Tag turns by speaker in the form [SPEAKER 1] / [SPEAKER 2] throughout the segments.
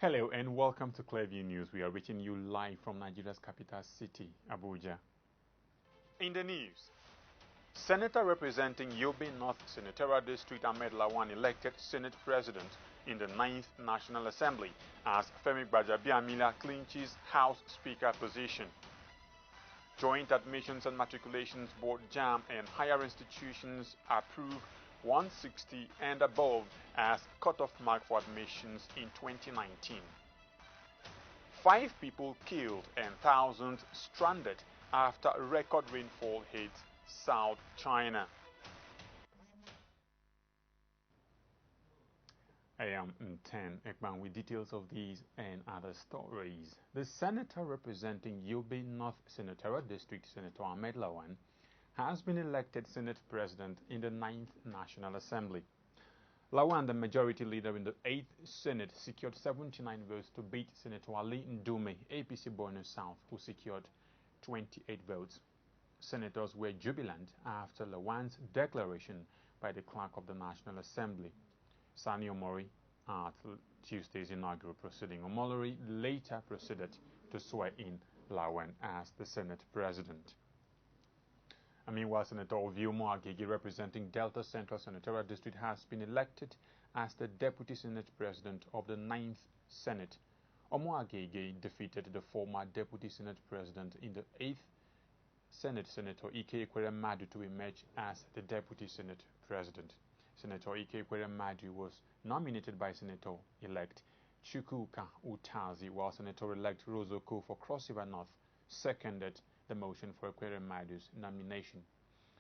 [SPEAKER 1] Hello and welcome to Clearview News. We are reaching you live from Nigeria's capital city, Abuja. In the news, Senator representing Yobe North Senatorial District Ahmed Lawan elected Senate President in the 9th National Assembly as Femi Gbajabiamila clinches House Speaker position. Joint Admissions and Matriculations Board JAMB and higher institutions approve 160 and above as cutoff mark for admissions in 2019. 5 people killed and thousands stranded after record rainfall hit South China. I am Nten Ekman with details of these and other stories. The senator representing Yobe North Senatorial District, Senator Ahmed Lawan, has been elected Senate President in the 9th National Assembly. Lawan, the majority leader in the 8th Senate, secured 79 votes to beat Senator Ali Ndume, APC Borno South, who secured 28 votes. Senators were jubilant after Lawan's declaration by the clerk of the National Assembly, Sani Omori, at Tuesday's inaugural proceeding. Omolori later proceeded to swear in Lawan as the Senate President. Meanwhile, Senator Oviomo Agege, representing Delta Central Senatorial District, has been elected as the Deputy Senate President of the 9th Senate. Omo Agege defeated the former Deputy Senate President in the 8th Senate, Senator Ike Ekweremadu, to emerge as the Deputy Senate President. Senator Ike Ekweremadu was nominated by Senator-elect Chukwuka Utazi, while Senator-elect Rozoko for Cross River North seconded the motion for Ekweremadu's nomination.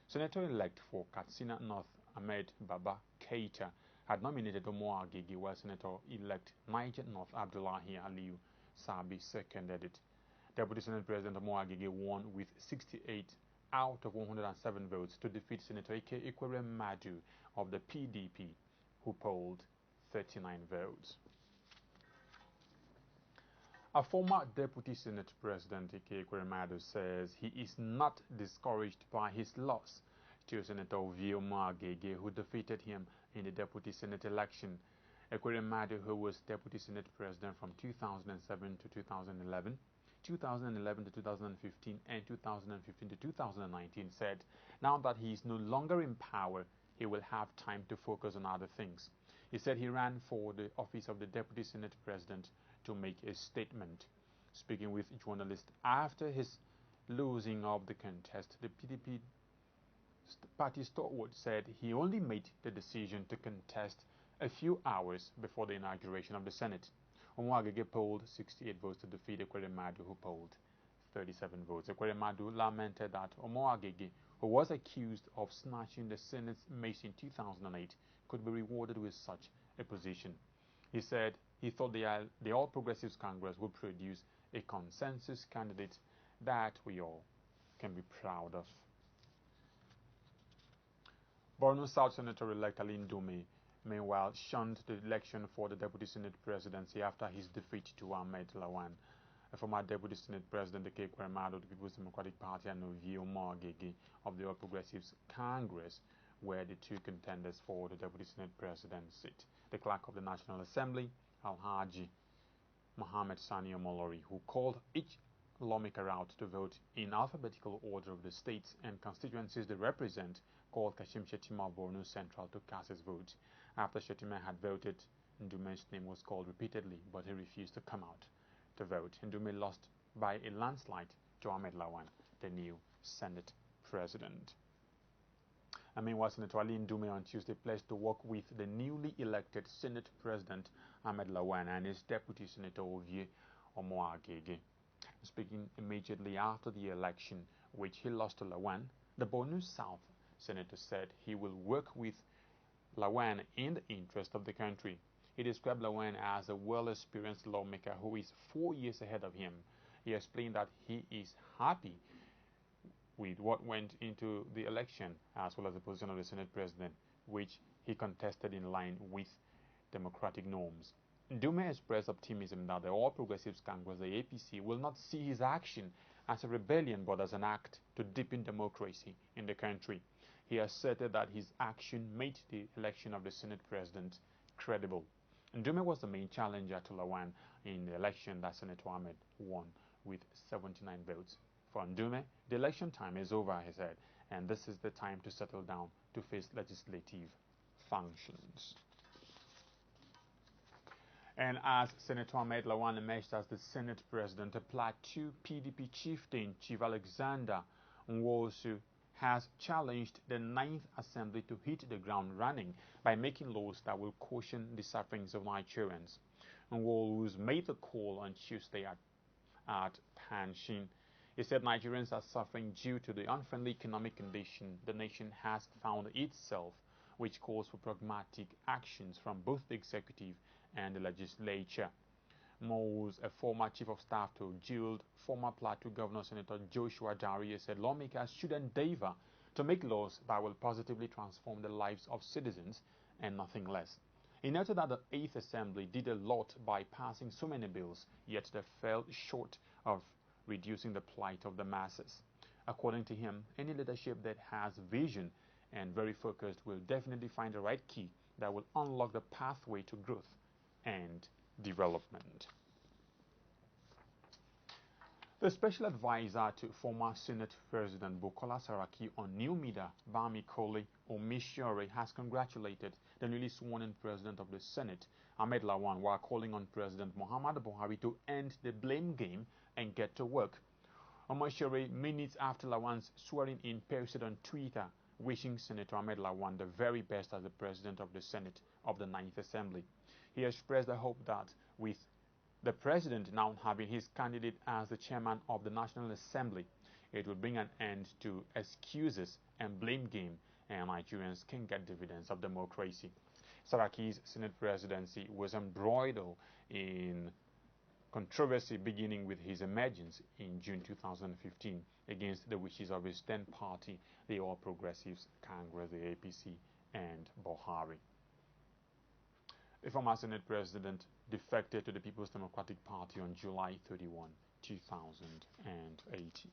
[SPEAKER 1] Senator-elect for Katsina North Ahmed Baba Keita had nominated Omo Agege, while Senator-elect Niger North Abdullahi Aliyu Sabi seconded it. Deputy Senate President Omo Agege won with 68 out of 107 votes to defeat Senator Ike Ekweremadu of the PDP, who polled 39 votes. A former Deputy Senate President Ike Ekweremadu says he is not discouraged by his loss to Senator Oviomo Agege, who defeated him in the Deputy Senate election. Ekweremadu, who was Deputy Senate President from 2007 to 2011, 2011 to 2015, and 2015 to 2019, said now that he is no longer in power, he will have time to focus on other things. He said he ran for the office of the Deputy Senate President to make a statement. Speaking with journalists after his losing of the contest, the PDP party stalwart said he only made the decision to contest a few hours before the inauguration of the Senate. Omo Agege polled 68 votes to defeat Ekweremadu, who polled 37 votes. Ekweremadu lamented that Omo Agege, who was accused of snatching the Senate's mace in 2008, could be rewarded with such a position. He said he thought the All Progressives Congress would produce a consensus candidate that we all can be proud of. Borno South Senator-elect Ali Ndume, meanwhile, shunned the election for the Deputy Senate Presidency after his defeat to Ahmed Lawan. A former Deputy Senate President Ike Ekweremadu of the People's Democratic Party and Oviomo Agege of the All Progressives Congress were the two contenders for the Deputy Senate President seat. The clerk of the National Assembly, Alhaji Mohammed Sani Omolori, who called each lawmaker out to vote in alphabetical order of the states and constituencies they represent, called Kashim Shettima of Borno Central to cast his vote. After Shettima had voted, Ndume's name was called repeatedly, but he refused to come out to vote. Ndume lost by a landslide to Ahmed Lawan, the new Senate President. Meanwhile, Senator Ali Ndume on Tuesday pledged to work with the newly elected Senate President Ahmed Lawan and his Deputy Senator Oviomo Agege. Speaking immediately after the election, which he lost to Lawan, the Borno South Senator said he will work with Lawan in the interest of the country. He described Lawan as a well-experienced lawmaker who is 4 years ahead of him. He explained that he is happy with what went into the election, as well as the position of the Senate President, which he contested in line with democratic norms. Ndume expressed optimism that the All Progressives Congress, the APC, will not see his action as a rebellion but as an act to deepen democracy in the country. He asserted that his action made the election of the Senate President credible. Ndume was the main challenger to Lawan in the election that Senator Ahmed won with 79 votes. For Ndume, the election time is over, he said, and this is the time to settle down to face legislative functions. And as Senator Ahmed Lawan emerged as the Senate President, a Plateau PDP chieftain, Chief Alexander Nwosu, has challenged the Ninth Assembly to hit the ground running by making laws that will caution the sufferings of Nigerians. Nwosu made the call on Tuesday at Panshin. He said Nigerians are suffering due to the unfriendly economic condition the nation has found itself, which calls for pragmatic actions from both the executive and the legislature. Moles, a former chief of staff to jailed former Plateau Governor Senator Joshua Darie, said lawmakers should endeavor to make laws that will positively transform the lives of citizens and nothing less. He noted that the 8th Assembly did a lot by passing so many bills, yet they fell short of reducing the plight of the masses. According to him, any leadership that has vision and very focused will definitely find the right key that will unlock the pathway to growth and development. The special advisor to former Senate President Bukola Saraki on new media, Bamikole Omishore, has congratulated the newly sworn-in President of the Senate, Ahmed Lawan, while calling on President Muhammadu Buhari to end the blame game and get to work. Omishore, minutes after Lawan's swearing-in, posted on Twitter wishing Senator Ahmed Lawan the very best as the President of the Senate of the Ninth Assembly. He expressed the hope that with the President now having his candidate as the Chairman of the National Assembly, it will bring an end to excuses and blame game, and Nigerians can get dividends of democracy. Saraki's Senate presidency was embroiled in controversy beginning with his emergence in June 2015 against the wishes of his then party, the All Progressives Congress, the APC, and Buhari. The former Senate President defected to the People's Democratic Party on July 31, 2018.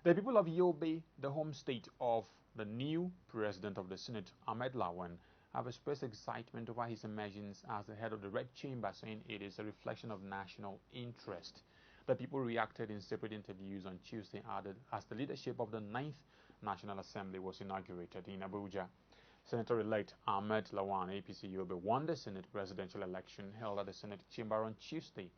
[SPEAKER 1] The people of Yobe, the home state of the new President of the Senate, Ahmed Lawan, have expressed excitement over his emergence as the head of the Red Chamber, saying it is a reflection of national interest. The people reacted in separate interviews on Tuesday as the leadership of the 9th National Assembly was inaugurated in Abuja. Senator-elect Ahmed Lawan, APC Yobe, won the Senate presidential election held at the Senate chamber on Tuesday.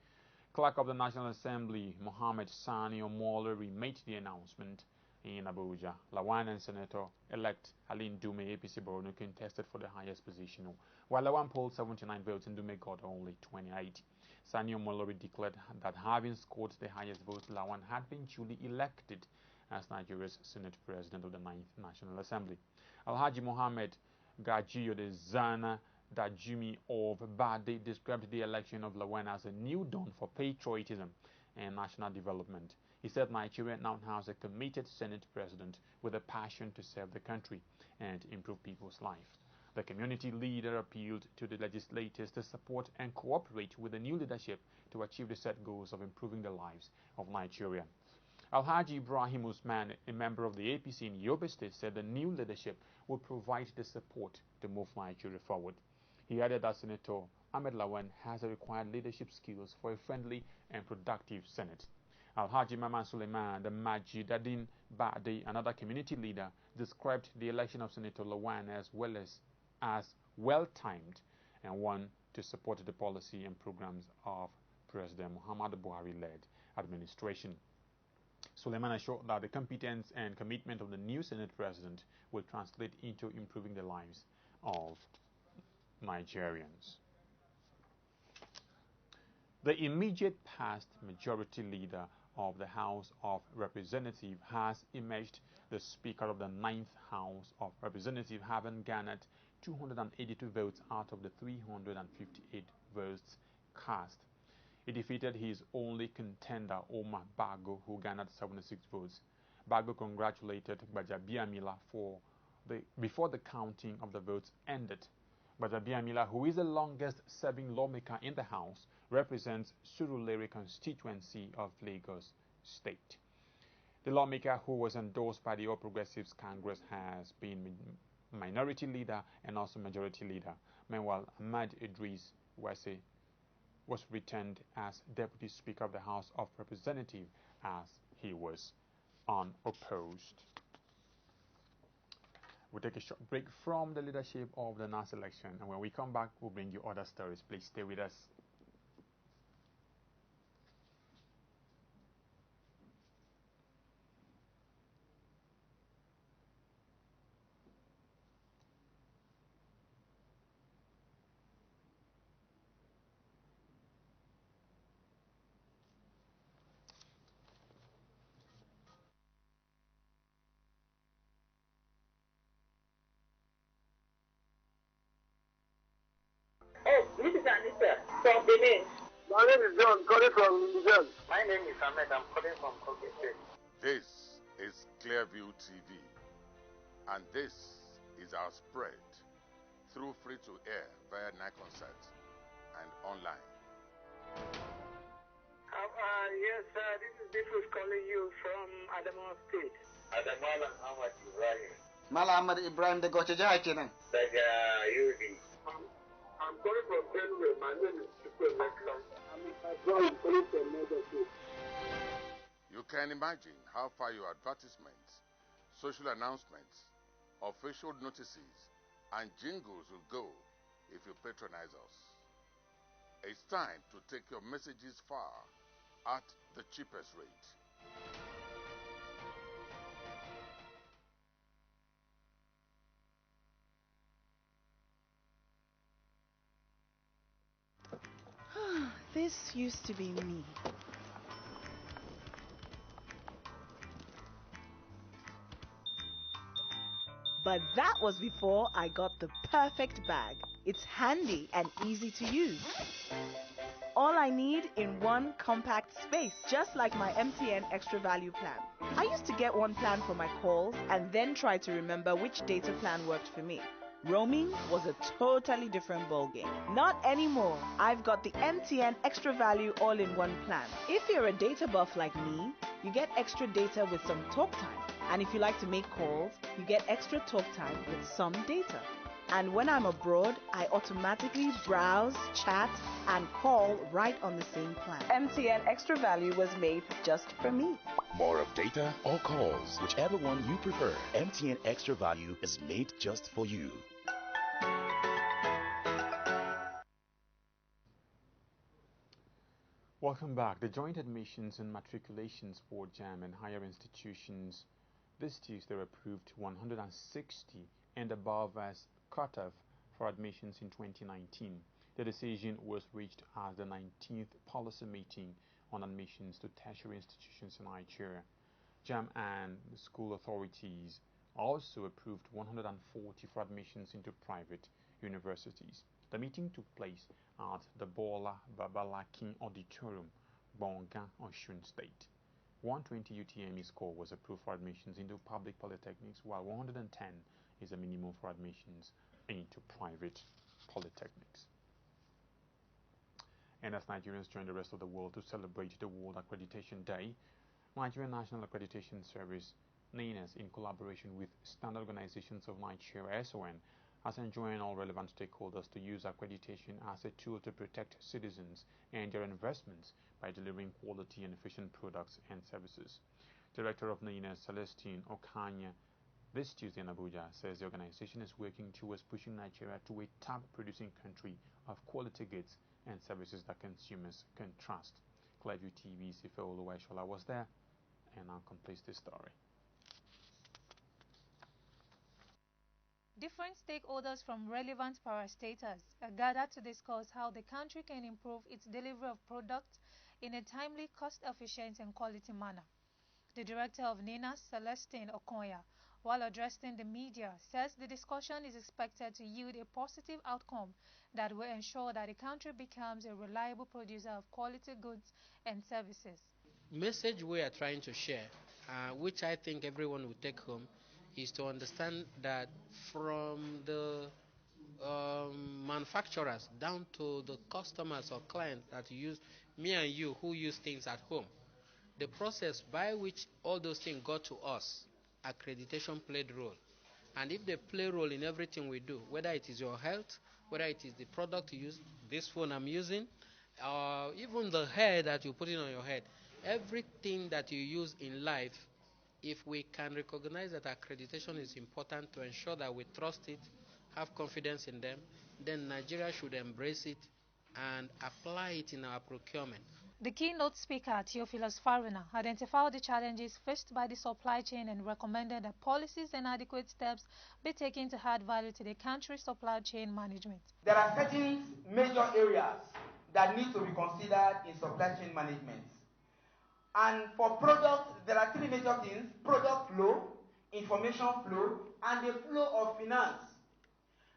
[SPEAKER 1] Clerk of the National Assembly, Mohammed Sani Omolori, made the announcement in Abuja. Lawan and Senator-elect Aline Dume, APC Borno, contested for the highest position, while Lawan polled 79 votes and Dume got only 28. Sani Omolori declared that having scored the highest votes, Lawan had been duly elected as Nigeria's Senate President of the 9th National Assembly. Alhaji Mohammed Gajiyo de Zana Dajumi of Bade described the election of Lawan as a new dawn for patriotism and national development. He said Nigeria now has a committed Senate President with a passion to serve the country and improve people's life. The community leader appealed to the legislators to support and cooperate with the new leadership to achieve the set goals of improving the lives of Nigerians. Alhaji Ibrahim Usman, a member of the APC in Yobe State, said the new leadership will provide the support to move Nigeria forward. He added that Senator Ahmed Lawan has the required leadership skills for a friendly and productive Senate. Alhaji Maman Suleiman, the Majidadin Bade, another community leader, described the election of Senator Lawan as well-timed and one to support the policy and programs of President Muhammadu Buhari-led administration. Suleiman assured that the competence and commitment of the new Senate President will translate into improving the lives of Nigerians. The immediate past majority leader of the House of Representatives has emerged the Speaker of the 9th House of Representatives, having garnered 282 votes out of the 358 votes cast. He defeated his only contender, Omar Bago, who garnered 76 votes. Bago congratulated Gbajabiamila before the counting of the votes ended. Gbajabiamila, who is the longest-serving lawmaker in the House, represents Surulere constituency of Lagos State. The lawmaker, who was endorsed by the All Progressives Congress, has been minority leader and also majority leader. Meanwhile, Ahmad Idris Wase was returned as Deputy Speaker of the House of Representatives as he was unopposed. We'll take a short break from the leadership of the NAS election, and when we come back, we'll bring you other stories. Please stay with us.
[SPEAKER 2] Oh, this is Anita from Benin.
[SPEAKER 3] My name is John, calling from Niger.
[SPEAKER 2] My name is Ahmed, I'm calling from Kogi State.
[SPEAKER 4] This is Clearview TV, and this is our spread through free-to-air via Niconsat and online.
[SPEAKER 2] Yes, this is Diffus calling you from Adamawa State. Adamawa Ahmad Ibrahim.
[SPEAKER 3] Mala Ahmad Ibrahim de Gochaja Chenen.
[SPEAKER 2] Yudi. I'm calling from Clearview. My name is Chukwu Emeka. I'm calling from Niger State.
[SPEAKER 4] You can imagine how far your advertisements, social announcements, official notices, and jingles will go if you patronize us. It's time to take your messages far at the cheapest rate.
[SPEAKER 5] This used to be me. But that was before I got the perfect bag. It's handy and easy to use. All I need in one compact space, just like my MTN Extra Value plan. I used to get one plan for my calls and then try to remember which data plan worked for me. Roaming was a totally different ballgame. Not anymore. I've got the MTN Extra Value all-in-one plan. If you're a data buff like me, you get extra data with some talk time. And if you like to make calls, you get extra talk time with some data. And when I'm abroad, I automatically browse, chat, and call right on the same plan. MTN Extra Value was made just for me.
[SPEAKER 6] More of data or calls, whichever one you prefer. MTN Extra Value is made just for you.
[SPEAKER 1] Welcome back. The Joint Admissions and Matriculations Board JAM and higher institutions this Tuesday approved 160 and above as cutoff for admissions in 2019. The decision was reached at the 19th policy meeting on admissions to tertiary institutions in Nigeria. JAM and the school authorities also approved 140 for admissions into private universities. The meeting took place at the Bola Babalakin Auditorium, Bongan, Osun State. 120 UTME score was approved for admissions into public polytechnics, while 110 is a minimum for admissions into private polytechnics. And as Nigerians join the rest of the world to celebrate the World Accreditation Day, Nigerian National Accreditation Service, NANES, in collaboration with Standard Organizations of Nigeria, SON, has enjoined all relevant stakeholders to use accreditation as a tool to protect citizens and their investments by delivering quality and efficient products and services. Director of NANES, Celestine Okanya, this Tuesday in Abuja, says the organization is working towards pushing Nigeria to a top-producing country of quality goods and services that consumers can trust. Clearview TV's Ife Oluwaishola was there and now completes this story.
[SPEAKER 7] Different stakeholders from relevant parastatals are gathered to discuss how the country can improve its delivery of products in a timely, cost-efficient and quality manner. The director of NINAS, Celestine Okoya, while addressing the media, says the discussion is expected to yield a positive outcome that will ensure that the country becomes a reliable producer of quality goods and services.
[SPEAKER 8] Message we are trying to share, which I think everyone will take home, is to understand that from the manufacturers down to the customers or clients that use, me and you who use things at home, the process by which all those things got to us, accreditation played role. And if they play role in everything we do, whether it is your health, whether it is the product you use, this phone I'm using, even the hair that you put in on your head, everything that you use in life, if we can recognize that accreditation is important to ensure that we trust it, have confidence in them, then Nigeria should embrace it and apply it in our procurement.
[SPEAKER 7] The keynote speaker, Theophilus Farina, identified the challenges faced by the supply chain and recommended that policies and adequate steps be taken to add value to the country's supply chain management.
[SPEAKER 9] There are certain major areas that need to be considered in supply chain management. And for products, there are three major things: product flow, information flow, and the flow of finance.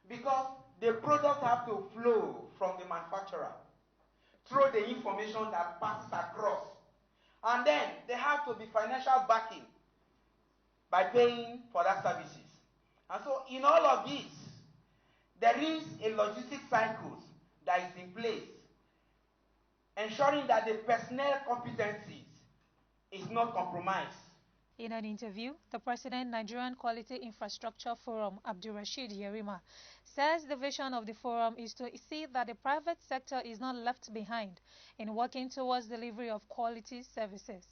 [SPEAKER 9] Because the products have to flow from the manufacturer through the information that passes across. And then they have to be financial backing by paying for that services. And so in all of this, there is a logistic cycle that is in place, ensuring that the personnel competencies is not compromised.
[SPEAKER 7] In an interview, the President Nigerian Quality Infrastructure Forum, Abdulrasheed Yerima, says the vision of the forum is to see that the private sector is not left behind in working towards delivery of quality services.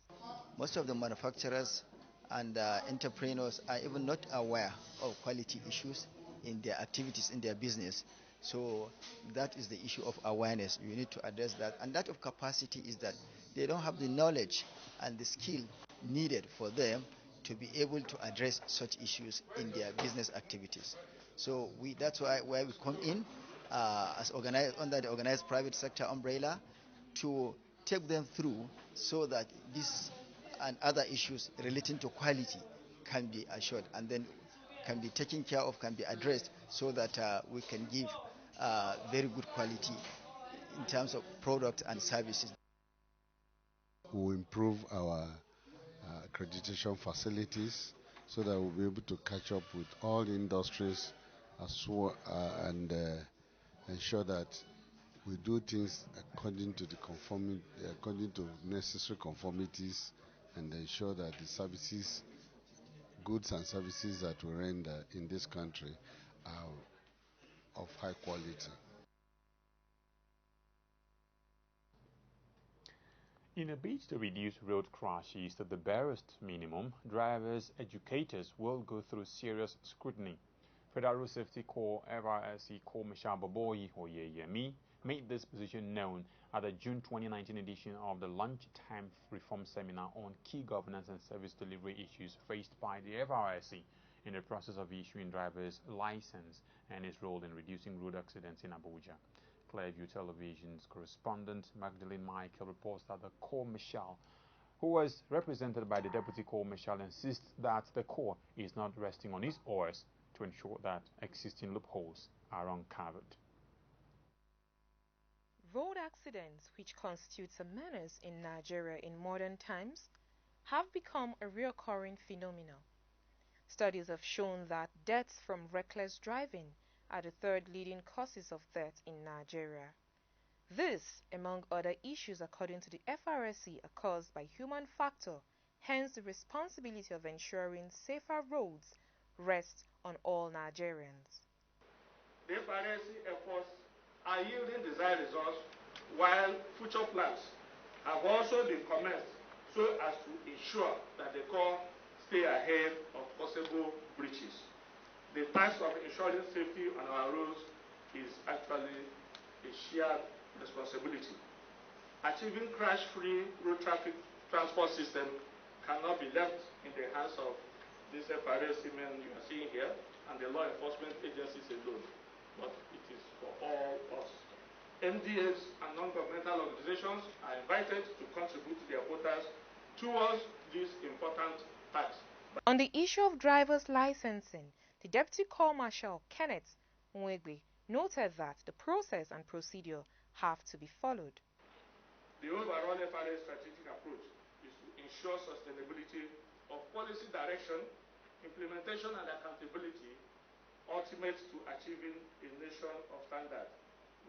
[SPEAKER 10] Most of the manufacturers and entrepreneurs are even not aware of quality issues in their activities, in their business. So that is the issue of awareness. You need to address that. And that of capacity is that they don't have the knowledge and the skill needed for them to be able to address such issues in their business activities. So that's why we come in as under the organized private sector umbrella to take them through so that this and other issues relating to quality can be assured and then can be taken care of, can be addressed so that we can give very good quality in terms of product and services.
[SPEAKER 11] We'll improve our accreditation facilities so that we'll be able to catch up with all the industries as well, and ensure that we do things according to the according to necessary conformities, and ensure that the services, goods and services that we render in this country are of high quality.
[SPEAKER 1] In a bid to reduce road crashes to the barest minimum, drivers, educators will go through serious scrutiny. Federal Safety Corps FRSC Commissioner Boboyi Oyeyemi made this position known at the June 2019 edition of the Lunchtime Reform Seminar on Key Governance and Service Delivery Issues faced by the FRSC in the process of issuing driver's license and its role in reducing road accidents in Abuja. Clearview Television's correspondent Magdalene Michael reports that the Corps Marshal, who was represented by the Deputy Corps Marshal, insists that the Corps is not resting on its oars to ensure that existing loopholes are uncovered.
[SPEAKER 12] Road accidents, which constitutes a menace in Nigeria in modern times, have become a recurring phenomenon. Studies have shown that deaths from reckless driving are the third leading causes of death in Nigeria. This, among other issues according to the FRSC, are caused by human factor, hence the responsibility of ensuring safer roads rests on all Nigerians.
[SPEAKER 2] The FRSC efforts are yielding desired results, while future plans have also been commenced so as to ensure that the Corps stay ahead of possible breaches. The task of ensuring safety on our roads is actually a shared responsibility. Achieving crash-free road traffic transport system cannot be left in the hands of these FRSC men you are seeing here and the law enforcement agencies alone, but it is for all us. MDAs and non-governmental organizations are invited to contribute their quotas towards this important task.
[SPEAKER 12] On the issue of driver's licensing, the Deputy Corps Marshal Kenneth Nwegbe noted that the process and procedure have to be followed.
[SPEAKER 2] The overall FRA strategic approach is to ensure sustainability of policy direction, implementation and accountability, ultimate to achieving a nation of standard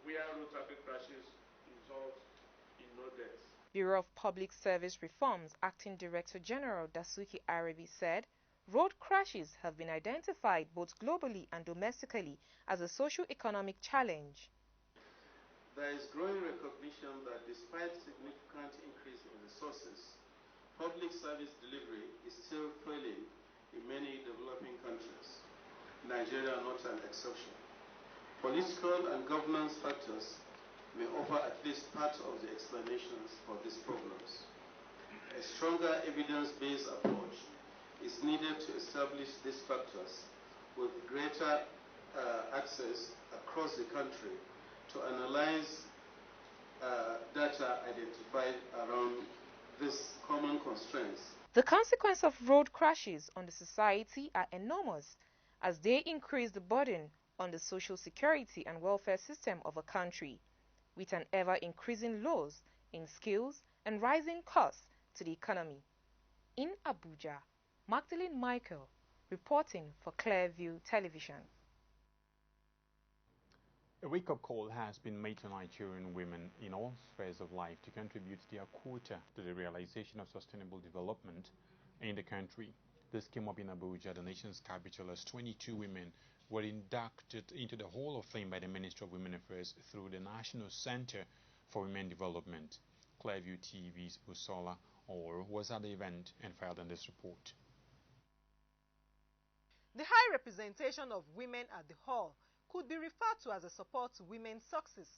[SPEAKER 2] where road traffic crashes result in no deaths.
[SPEAKER 12] Bureau of Public Service Reform's Acting Director General Dasuki Arabi said road crashes have been identified both globally and domestically as a socio-economic challenge.
[SPEAKER 13] there is growing recognition that despite significant increase in resources, public service delivery is still failing in many developing countries, Nigeria not an exception. Political and governance factors may offer at least part of the explanations for these problems. A stronger evidence-based approach is needed to establish these factors with greater access across the country to analyze data identified around these common constraints.
[SPEAKER 12] The consequences of road crashes on the society are enormous as they increase the burden on the social security and welfare system of a country, with an ever-increasing loss in skills and rising costs to the economy. In Abuja, Magdalene Michael, reporting for Clearview Television.
[SPEAKER 1] A wake-up call has been made to Nigerian women in all spheres of life to contribute their quota to the realization of sustainable development in the country. This came up in Abuja, the nation's capital, as 22 women were inducted into the Hall of Fame by the Ministry of Women Affairs through the National Center for Women Development. Clearview TV's Busola Or was at the event and filed on this report.
[SPEAKER 14] The high representation of women at the hall could be referred to as a support to women's success.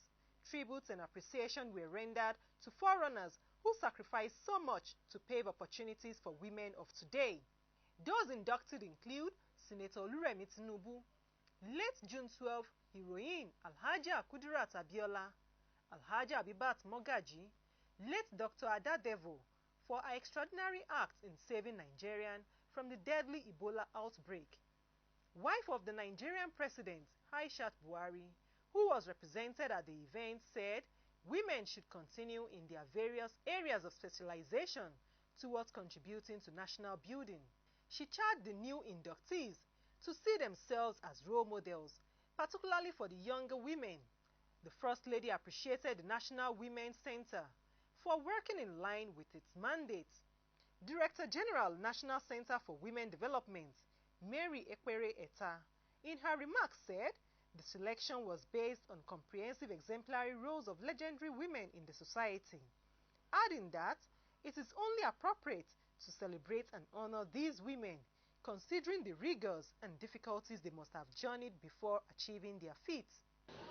[SPEAKER 14] Tributes and appreciation were rendered to forerunners who sacrificed so much to pave opportunities for women of today. Those inducted include Senator Oluremi Tinubu, late June 12 heroine Alhaja Kudirat Abiola, Alhaja Abibat Mogaji, late Dr. Ada Devo for her extraordinary act in saving Nigerian from the deadly Ebola outbreak. Wife of the Nigerian President, Aishat Buhari, who was represented at the event, said women should continue in their various areas of specialization towards contributing to national building. She charged the new inductees to see themselves as role models, particularly for the younger women. The First Lady appreciated the National Women's Center for working in line with its mandate. Director General, National Center for Women Development, Mary Ekpere Eta, in her remarks said the selection was based on comprehensive exemplary roles of legendary women in the society, adding that it is only appropriate to celebrate and honor these women, considering the rigors and difficulties they must have journeyed before achieving their feats.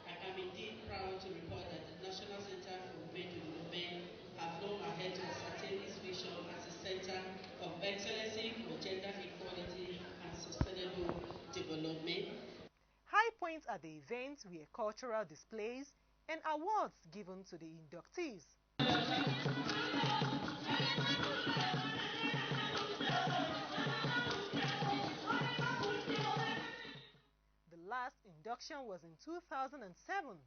[SPEAKER 15] I am indeed proud to report that the National Center for Women Development have long ahead to ascertain its vision as a center of excellency for gender equality and sustainable development.
[SPEAKER 14] High points at the event were cultural displays and awards given to the inductees. The last induction was in 2007.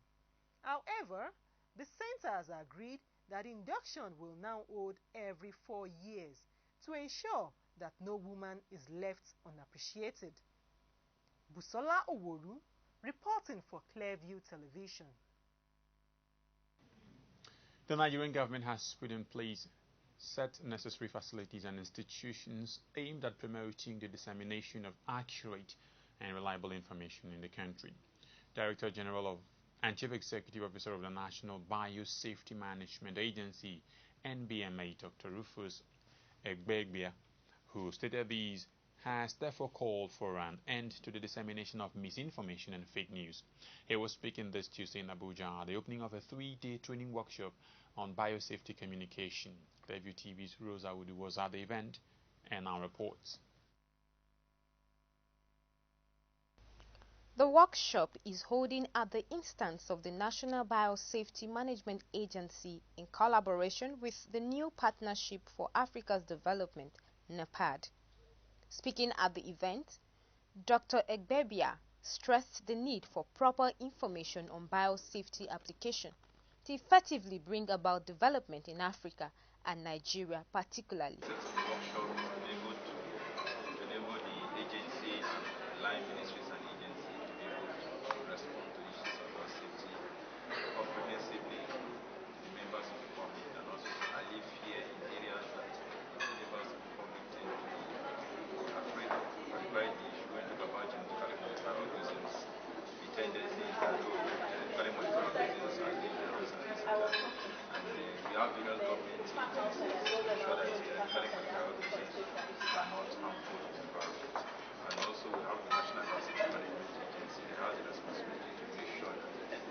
[SPEAKER 14] However, the center has agreed that induction will now hold every 4 years to ensure that no woman is left unappreciated. Busola Oworu, reporting for Clearview Television.
[SPEAKER 1] The Nigerian government has put in place set necessary facilities and institutions aimed at promoting the dissemination of accurate and reliable information in the country. Director General of and Chief Executive Officer of the National Biosafety Management Agency, NBMA, Dr. Rufus Egbegbia, who stated these, has therefore called for an end to the dissemination of misinformation and fake news. He was speaking this Tuesday in Abuja at the opening of a 3-day training workshop on biosafety communication. Clearview TV's Rosa Udu was at the event and now reports.
[SPEAKER 12] The workshop is holding at the instance of the National Biosafety Management Agency in collaboration with the New Partnership for Africa's Development, NEPAD. Speaking at the event, Dr. Egbebia stressed the need for proper information on biosafety application to effectively bring about development in Africa and Nigeria particularly.
[SPEAKER 13] ensure that the medical travel procedures are not harmful to the environment. And also we have the National Facility Management Agency that has the responsibility to make sure that the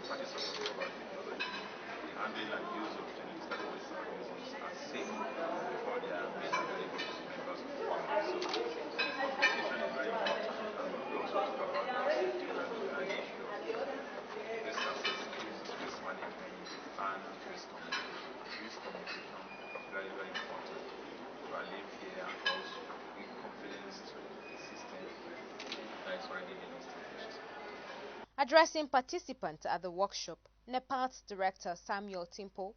[SPEAKER 13] parties of control technology, the handling and use of genetically modified organisms are safe before they are made available to members of the public. So communication is very important, and we also talk about biosafety and the issue of risk assessment, risk management, and risk communication. Risk communication is very, very important to alleviate fear and also give confidence to the system that is already being established.
[SPEAKER 12] Addressing participants at the workshop, NEPAD's director Samuel Timpo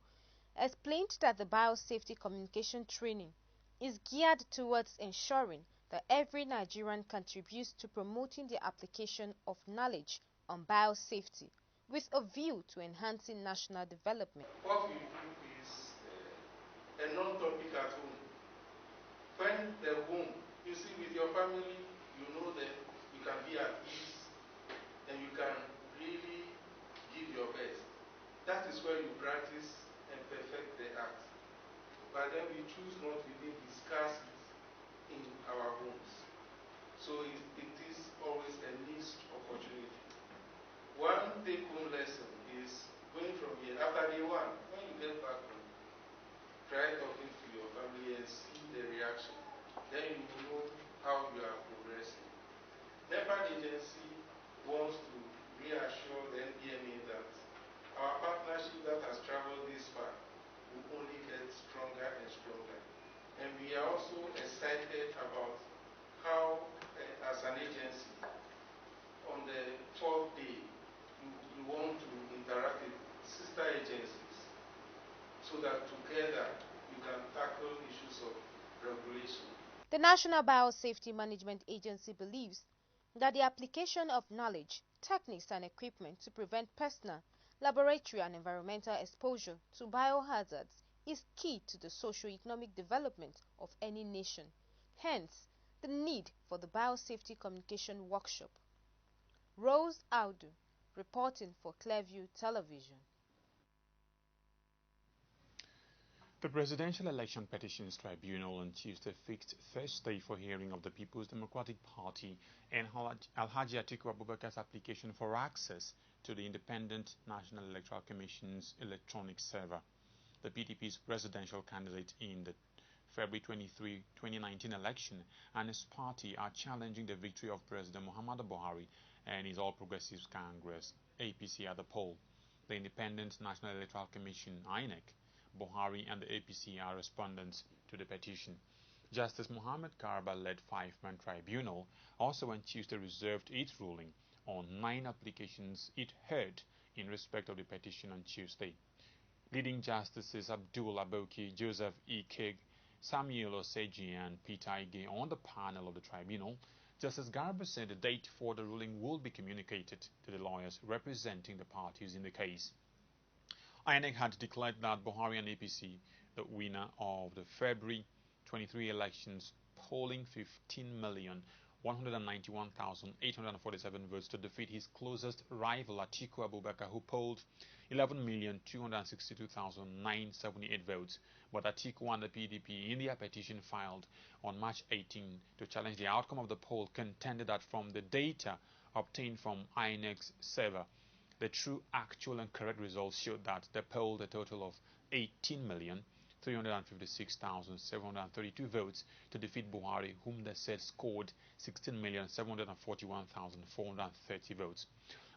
[SPEAKER 12] explained that the biosafety communication training is geared towards ensuring that every Nigerian contributes to promoting the application of knowledge on biosafety with a view to enhancing national development.
[SPEAKER 2] What we do is a non-topic at home. When the home, you see with your family, you know them, you can be at ease, and you can really give your best. That is where you practice and perfect the art. But then we choose not to even discuss it in our homes. So it is always a missed opportunity. One take-home lesson is going from here, after day one, when you get back home, try talking to your family and see the reaction. Then you will know how you are progressing. NEPAD agency wants to reassure the NDMA that our partnership that has traveled this far will only get stronger and stronger. And we are also excited about how, as an agency, on the 12th day, you want to interact with sister agencies so that together you can tackle issues of regulation.
[SPEAKER 12] The National Biosafety Management Agency believes that the application of knowledge, techniques and equipment to prevent personal, laboratory and environmental exposure to biohazards is key to the socio-economic development of any nation. Hence, the need for the Biosafety Communication Workshop. Rose Audu, reporting for Clearview Television.
[SPEAKER 1] The Presidential Election Petitions Tribunal on Tuesday fixed Thursday for hearing of the People's Democratic Party and Alhaji Atiku Abubakar's application for access to the Independent National Electoral Commission's electronic server. The PDP's presidential candidate in the February 23, 2019 election and his party are challenging the victory of President Muhammadu Buhari and his All Progressives Congress, APC, at the poll. The Independent National Electoral Commission, INEC, Buhari and the APC are respondents to the petition. Justice Muhammad Garba-led five-man tribunal also on Tuesday reserved its ruling on 9 applications it heard in respect of the petition on Tuesday. Leading Justices Abdul Aboki, Joseph E. Kig, Samuel Oseji and Peter Ige on the panel of the tribunal, Justice Garba said the date for the ruling will be communicated to the lawyers representing the parties in the case. INEC had declared that Buhari and APC, the winner of the February 23 elections, polling 15,191,847 votes to defeat his closest rival Atiku Abubakar, who polled 11,262,978 votes. But Atiku and the PDP, in their petition filed on March 18 to challenge the outcome of the poll, contended that from the data obtained from INEC's server, the true, actual and correct results showed that they polled a total of 18,356,732 votes to defeat Buhari, whom they said scored 16,741,430 votes.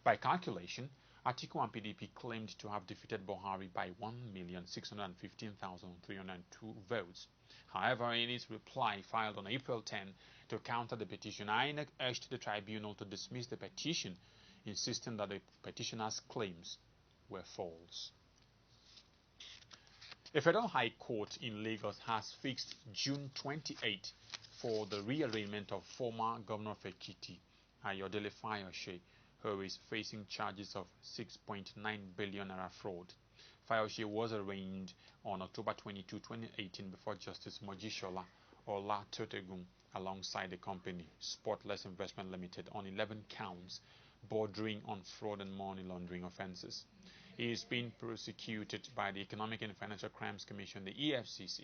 [SPEAKER 1] By calculation, Atiku and PDP claimed to have defeated Buhari by 1,615,302 votes. However, in its reply filed on April 10 to counter the petition, INEC urged the tribunal to dismiss the petition, insisting that the petitioner's claims were false. A federal high court in Lagos has fixed June 28 for the rearrangement of former governor of Ekiti, Ayodele Fayose, who is facing charges of 6.9 billion naira fraud. Fayose was arraigned on October 22, 2018 before Justice Mojishola Olatotegun alongside the company, Spotless Investment Limited, on 11 counts bordering on fraud and money laundering offences. He is being prosecuted by the Economic and Financial Crimes Commission, the EFCC.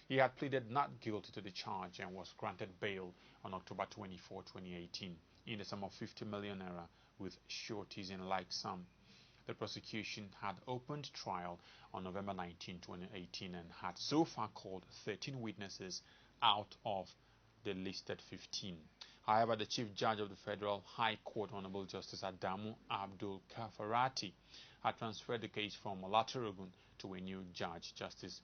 [SPEAKER 1] He had pleaded not guilty to the charge and was granted bail on October 24, 2018, in the sum of 50 million naira with sureties in like sum. The prosecution had opened trial on November 19, 2018 and had so far called 13 witnesses out of the listed 15. However, the Chief Judge of the Federal High Court, Honorable Justice Adamu Abdul Kafarati, had transferred the case from Olatorogun to a new judge, Justice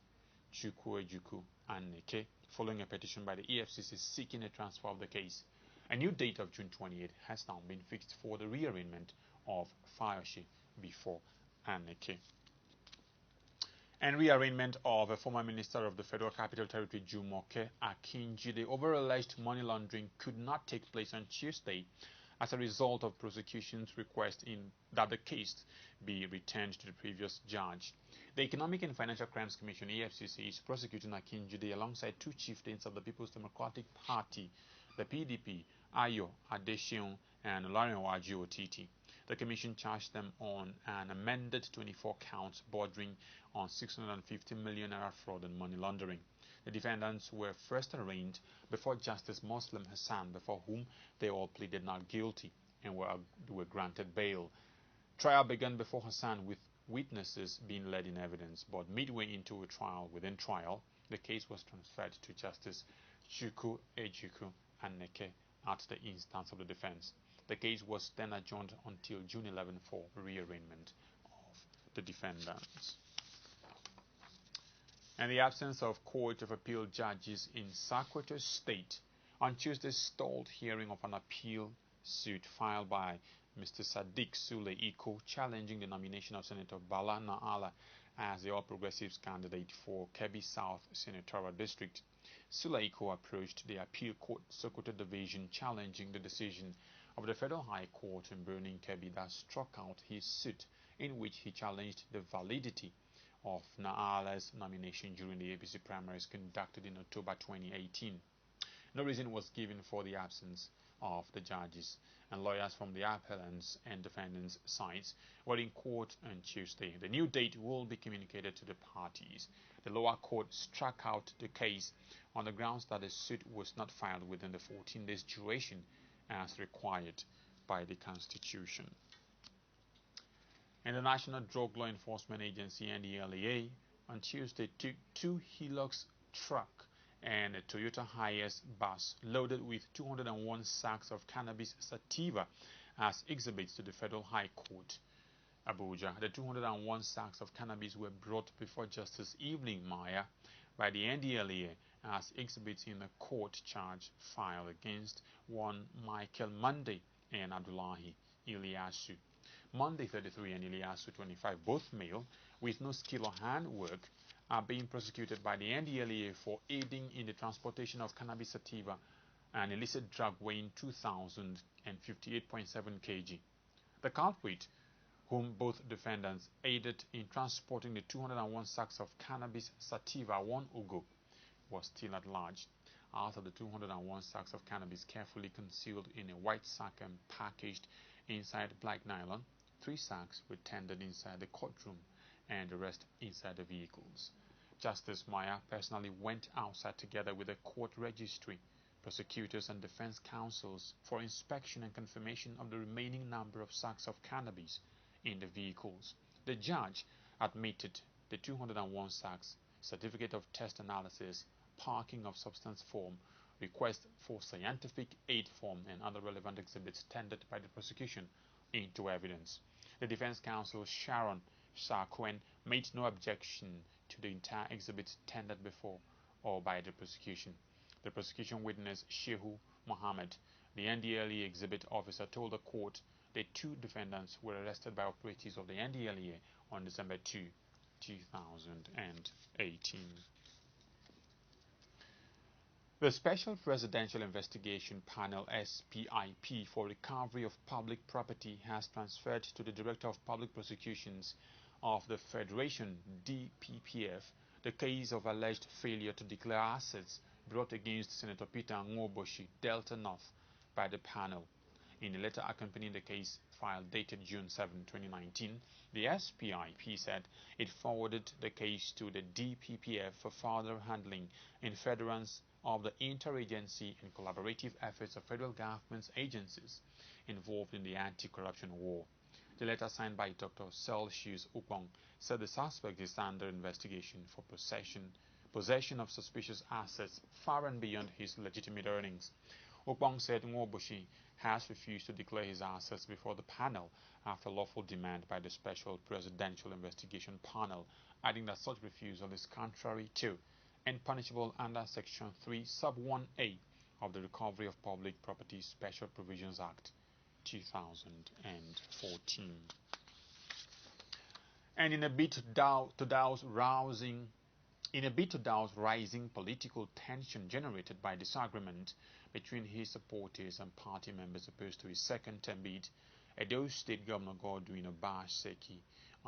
[SPEAKER 1] Chukwuejuku Anneke, following a petition by the EFCC seeking a transfer of the case. A new date of June 28 has now been fixed for the rearrangement of Fayose before Anneke. And rearrangement of a former minister of the Federal Capital Territory, Jumoke Akinjide, over alleged money laundering could not take place on Tuesday as a result of prosecution's request that the case be returned to the previous judge. The Economic and Financial Crimes Commission, EFCC, is prosecuting Akinjide alongside two chieftains of the People's Democratic Party, the PDP, Ayo Adeseun and Olarinwa Otiti. The Commission charged them on an amended 24 counts bordering on 650 million naira fraud and money laundering. The defendants were first arraigned before Justice Muslim Hassan, before whom they all pleaded not guilty and were granted bail. Trial began before Hassan, with witnesses being led in evidence, but midway into a trial within trial, the case was transferred to Justice Chukwuejuku Anneke at the instance of the defense. The case was then adjourned until June 11 for rearrangement of the defendants. And the absence of Court of Appeal judges in Sokoto State on Tuesday stalled hearing of an appeal suit filed by Mr. Sadiq Sule Iko challenging the nomination of Senator Bala Naala as the All Progressives candidate for Kebbi South Senatorial District. Sule Iko approached the Appeal Court Sokoto Division challenging the decision of the Federal High Court in Birnin Kebbi that struck out his suit, in which he challenged the validity of Naala's nomination during the APC primaries conducted in October 2018. No reason was given for the absence of the judges, and lawyers from the appellants and defendants' sides were in court on Tuesday. The new date will be communicated to the parties. The lower court struck out the case on the grounds that the suit was not filed within the 14 days duration as required by the Constitution. And the National Drug Law Enforcement Agency, NDLEA, on Tuesday took two Hilux truck and a Toyota Hiace bus loaded with 201 sacks of cannabis sativa as exhibits to the Federal High Court, Abuja. The 201 sacks of cannabis were brought before Justice Evelyn Maya by the NDLEA as exhibits in the court charge filed against one Michael Monday and Abdullahi Iliasu. Monday 33 and Iliasu 25, both male, with no skill or handwork, are being prosecuted by the NDLEA for aiding in the transportation of cannabis sativa, an illicit drug weighing 2,058.7 kg. The culprit, whom both defendants aided in transporting the 201 sacks of cannabis sativa, one Ugo, was still at large. Out of the 201 sacks of cannabis carefully concealed in a white sack and packaged inside black nylon, 3 sacks were tendered inside the courtroom and the rest inside the vehicles. Justice Maya personally went outside together with the court registry, prosecutors and defense counsels for inspection and confirmation of the remaining number of sacks of cannabis in the vehicles. The judge admitted the 201 sacks, certificate of test analysis, parking of substance form, request for scientific aid form and other relevant exhibits tendered by the prosecution into evidence. The defense counsel Sharon Sarkwen made no objection to the entire exhibits tendered before or by the prosecution. The prosecution witness Shehu Mohammed, the NDLEA exhibit officer, told the court the two defendants were arrested by operatives of the NDLEA on December 2, 2018. The Special Presidential Investigation Panel SPIP for Recovery of Public Property has transferred to the Director of Public Prosecutions of the Federation DPPF the case of alleged failure to declare assets brought against Senator Peter Nwoboshi, Delta North, by the panel. In a letter accompanying the case file dated June 7, 2019, the SPIP said it forwarded the case to the DPPF for further handling in furtherance of the interagency and collaborative efforts of federal government agencies involved in the anti-corruption war. The letter signed by Dr. Celsius Upong said the suspect is under investigation for possession of suspicious assets far and beyond his legitimate earnings. Upong said Nwobushi has refused to declare his assets before the panel after lawful demand by the Special Presidential Investigation Panel, adding that such refusal is contrary to and punishable under Section 3, Sub 1A of the Recovery of Public Property Special Provisions Act 2014. And in a bid to douse rising political tension generated by disagreement between his supporters and party members opposed to his second-term bid, Edo State Governor Godwin Obaseki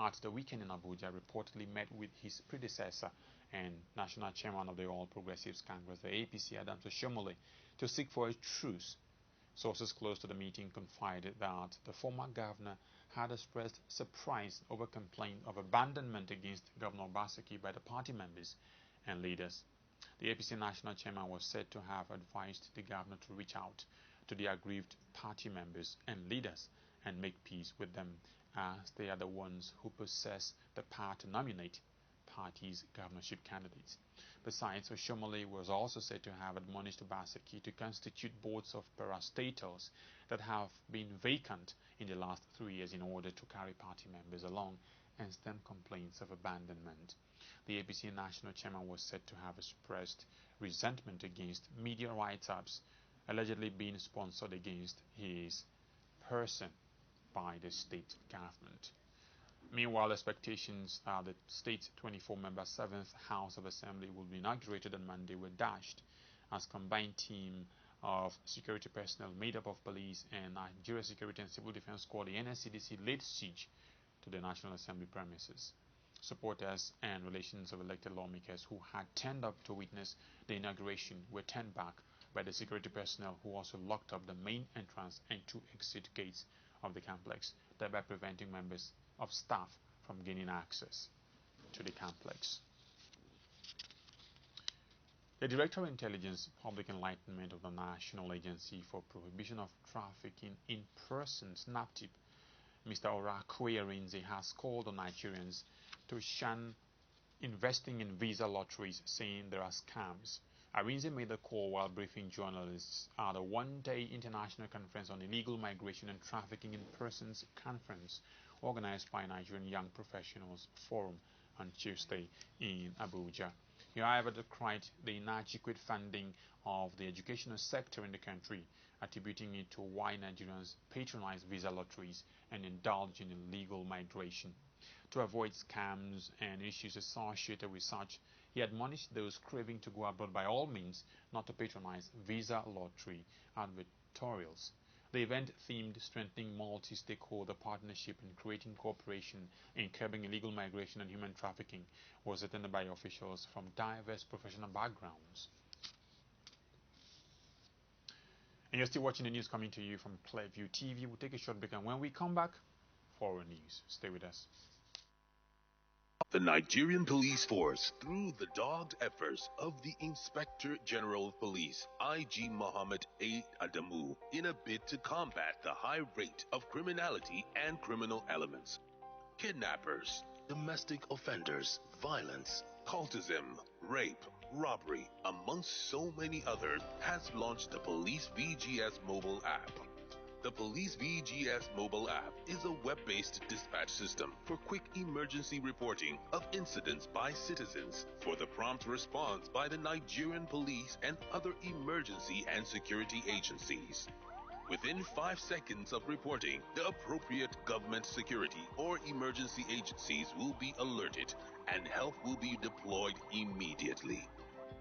[SPEAKER 1] at the weekend in Abuja reportedly met with his predecessor and National Chairman of the All Progressives Congress, the APC, Adams Oshomole, to seek for a truce. Sources close to the meeting confided that the former governor had expressed surprise over complaint of abandonment against Governor Obaseki by the party members and leaders. The APC national chairman was said to have advised the governor to reach out to the aggrieved party members and leaders and make peace with them, as they are the ones who possess the power to nominate party's governorship candidates. Besides, Oshomole was also said to have admonished Obaseki to constitute boards of parastatals that have been vacant in the last 3 years in order to carry party members along and stem complaints of abandonment. The APC national chairman was said to have expressed resentment against media write-ups allegedly being sponsored against his person by the state government. Meanwhile, expectations that the state's 24-member 7th House of Assembly will be inaugurated on Monday were dashed as combined team of security personnel made up of police and Nigeria Security and Civil Defense Squad, the NSCDC, laid siege to the National Assembly premises. Supporters and relations of elected lawmakers who had turned up to witness the inauguration were turned back by the security personnel, who also locked up the main entrance and 2 exit gates of the complex, thereby preventing members of staff from gaining access to the complex. The Director of Intelligence Public Enlightenment of the National Agency for Prohibition of Trafficking in Persons, NAPTIP, Mr. Orakwe Arinze, has called on Nigerians to shun investing in visa lotteries, saying there are scams. Arinze made the call while briefing journalists at a one-day international conference on illegal migration and trafficking in persons conference organized by Nigerian Young Professionals Forum on Tuesday in Abuja. He, however, decried the inadequate funding of the educational sector in the country, attributing it to why Nigerians patronize visa lotteries and indulge in illegal migration. To avoid scams and issues associated with such, he admonished those craving to go abroad by all means not to patronize visa lottery advertorials. The event, themed Strengthening Multi-Stakeholder Partnership and Creating Cooperation in Curbing Illegal Migration and Human Trafficking, was attended by officials from diverse professional backgrounds. And you're still watching the news coming to you from Clearview TV. We'll take a short break, and when we come back, foreign news. Stay with us.
[SPEAKER 6] The Nigerian police force, through the dogged efforts of the Inspector General of Police, IG Mohammed A. Adamu, in a bid to combat the high rate of criminality and criminal elements, kidnappers, domestic offenders, violence, cultism, rape, robbery, amongst so many others, has launched the Police VGS mobile app. The Police VGS mobile app is a web-based dispatch system for quick emergency reporting of incidents by citizens, for the prompt response by the Nigerian police and other emergency and security agencies. Within 5 seconds of reporting, the appropriate government security or emergency agencies will be alerted and help will be deployed immediately.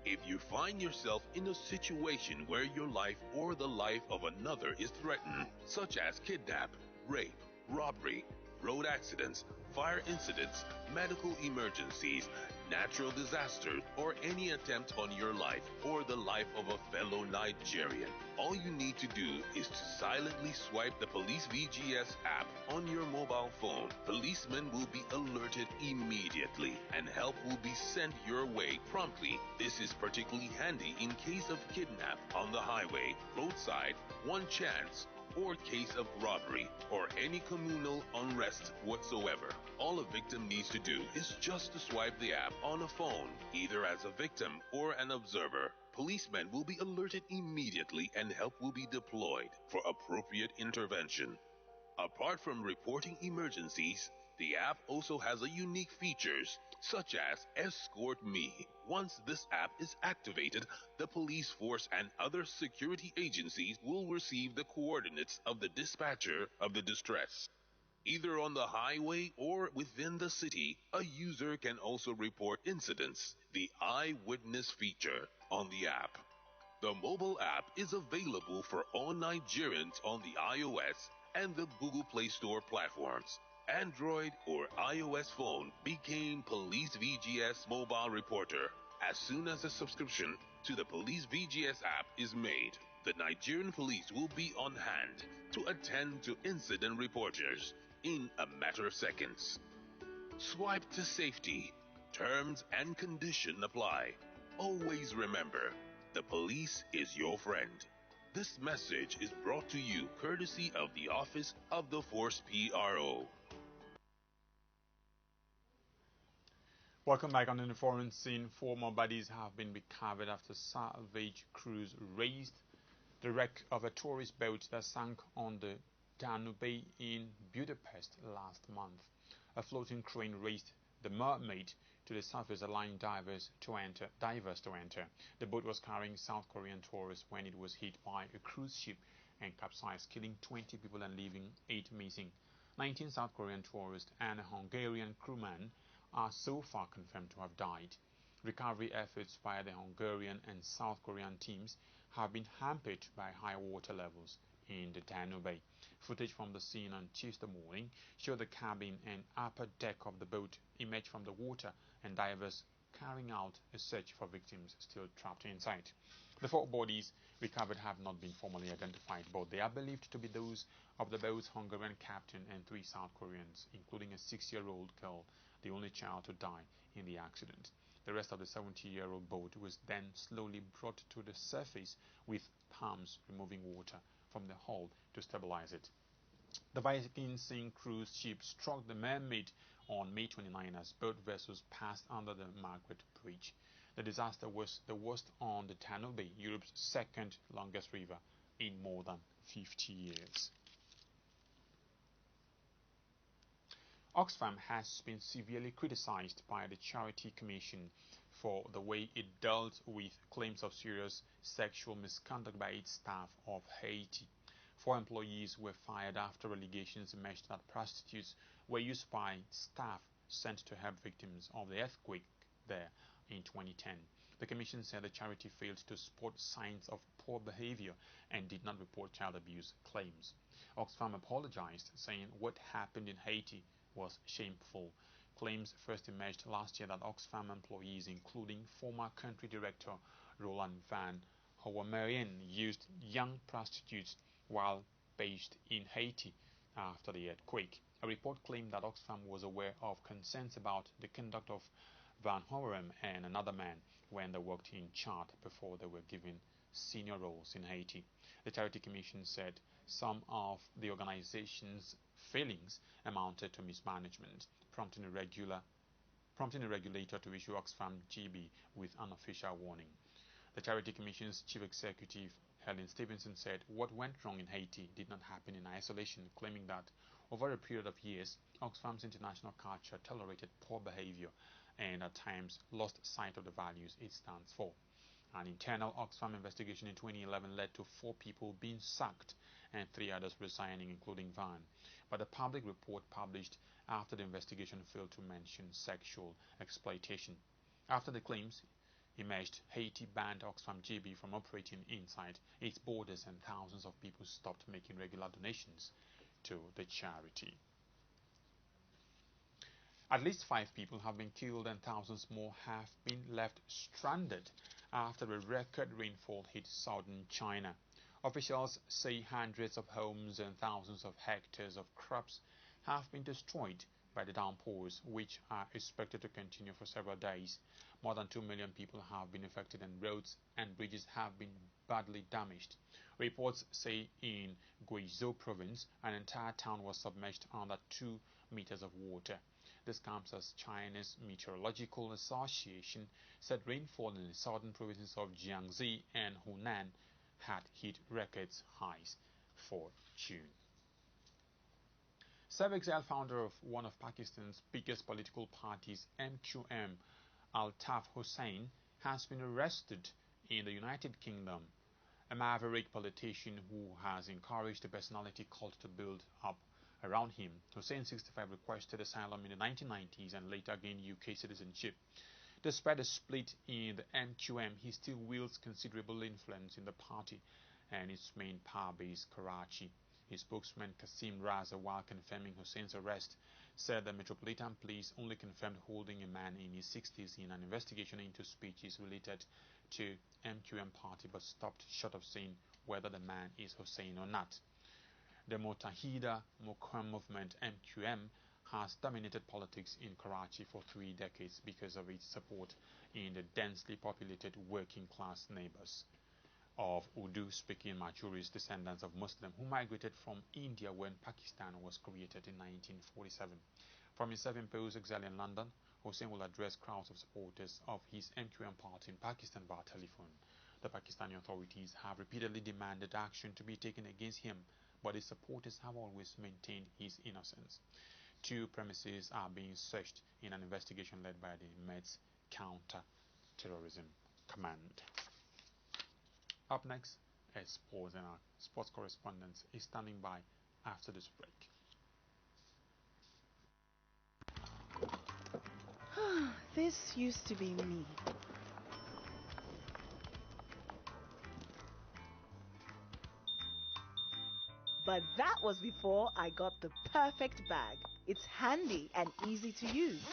[SPEAKER 6] If you find yourself in a situation where your life or the life of another is threatened, such as kidnap, rape, robbery, road accidents, fire incidents, medical emergencies, natural disasters, or any attempt on your life or the life of a fellow Nigerian. All you need to do is to silently swipe the Police VGS app on your mobile phone. Policemen will be alerted immediately and help will be sent your way promptly. This is particularly handy in case of kidnap on the highway, roadside, one chance, or case of robbery or any communal unrest whatsoever. All a victim needs to do is just to swipe the app on a phone, either as a victim or an observer. Policemen will be alerted immediately and help will be deployed for appropriate intervention. Apart from reporting emergencies, the app also has a unique features such as Escort Me. Once this app is activated, the police force and other security agencies will receive the coordinates of the dispatcher of the distress. Either on the highway or within the city, a user can also report incidents, the eyewitness feature on the app. The mobile app is available for all Nigerians on the iOS and the Google Play Store platforms. Android or iOS phone became Police VGS Mobile Reporter as soon as a subscription to the Police VGS app is made. The Nigerian police will be on hand to attend to incident reporters in a matter of seconds. Swipe to safety. Terms and conditions apply. Always remember, the police is your friend. This message is brought to you courtesy of the Office of the Force PRO.
[SPEAKER 1] Welcome back on the foreign scene. 4 more bodies have been recovered after salvage crews raised the wreck of a tourist boat that sank on the Danube in Budapest last month. A floating crane raised the Mermaid to the surface, allowing divers to enter. The boat was carrying South Korean tourists when it was hit by a cruise ship and capsized, killing 20 people and leaving 8 missing. 19 South Korean tourists and a Hungarian crewman are so far confirmed to have died. Recovery efforts by the Hungarian and South Korean teams have been hampered by high water levels in the Danube. Footage from the scene on Tuesday morning showed the cabin and upper deck of the boat emerge from the water and divers carrying out a search for victims still trapped inside. The 4 bodies recovered have not been formally identified, but they are believed to be those of the boat's Hungarian captain and 3 South Koreans, including a 6-year-old girl, the only child to die in the accident. The rest of the 70-year-old boat was then slowly brought to the surface with pumps removing water from the hull to stabilize it. The Viking Sea cruise ship struck the Mermaid on May 29 as both vessels passed under the Margaret Bridge. The disaster was the worst on the Danube, Europe's second longest river, in more than 50 years. Oxfam has been severely criticized by the Charity Commission for the way it dealt with claims of serious sexual misconduct by its staff of Haiti. 4 employees were fired after allegations emerged that prostitutes were used by staff sent to help victims of the earthquake there in 2010. The Commission said the charity failed to spot signs of poor behavior and did not report child abuse claims. Oxfam apologized, saying what happened in Haiti was shameful. Claims first emerged last year that Oxfam employees, including former country director Roland Van Houwemarian, used young prostitutes while based in Haiti after the earthquake. A report claimed that Oxfam was aware of concerns about the conduct of Van Houwemarian and another man when they worked in Chad before they were given senior roles in Haiti. The Charity Commission said some of the organization's failings amounted to mismanagement, prompting a regulator to issue Oxfam GB with an official warning. The Charity Commission's chief executive, Helen Stevenson, said what went wrong in Haiti did not happen in isolation, claiming that over a period of years, Oxfam's international culture tolerated poor behavior and at times lost sight of the values it stands for. An internal Oxfam investigation in 2011 led to 4 people being sacked and 3 others resigning, including Van. But a public report published after the investigation failed to mention sexual exploitation. After the claims emerged, Haiti banned Oxfam GB from operating inside its borders, and thousands of people stopped making regular donations to the charity. At least 5 people have been killed and thousands more have been left stranded after a record rainfall hit southern China. Officials say hundreds of homes and thousands of hectares of crops have been destroyed by the downpours, which are expected to continue for several days. More than 2 million people have been affected and roads and bridges have been badly damaged. Reports say in Guizhou province, an entire town was submerged under 2 meters of water. This comes as China's Meteorological Association said rainfall in the southern provinces of Jiangxi and Hunan had hit records highs for June. Self-exiled founder of one of Pakistan's biggest political parties, MQM, Altaf Hussain, has been arrested in the United Kingdom. A maverick politician who has encouraged the personality cult to build up around him. Hussain, 65, requested asylum in the 1990s and later gained UK citizenship. Despite a split in the MQM, he still wields considerable influence in the party and its main power base, Karachi. His spokesman, Qasim Raza, while confirming Hussein's arrest, said the Metropolitan Police only confirmed holding a man in his 60s in an investigation into speeches related to MQM party, but stopped short of saying whether the man is Hussein or not. The Mutahida Muqam movement, MQM, has dominated politics in Karachi for 3 decades because of its support in the densely populated working-class neighbors of Urdu-speaking Majuris, descendants of Muslims who migrated from India when Pakistan was created in 1947. From his self-imposed exile in London, Hussain will address crowds of supporters of his MQM party in Pakistan via telephone. The Pakistani authorities have repeatedly demanded action to be taken against him, but his supporters have always maintained his innocence. 2 premises are being searched in an investigation led by the Met's Counter-Terrorism Command. Up next is sports, and our sports correspondent is standing by after this break.
[SPEAKER 5] This used to be me. But that was before I got the perfect bag. It's handy and easy to use.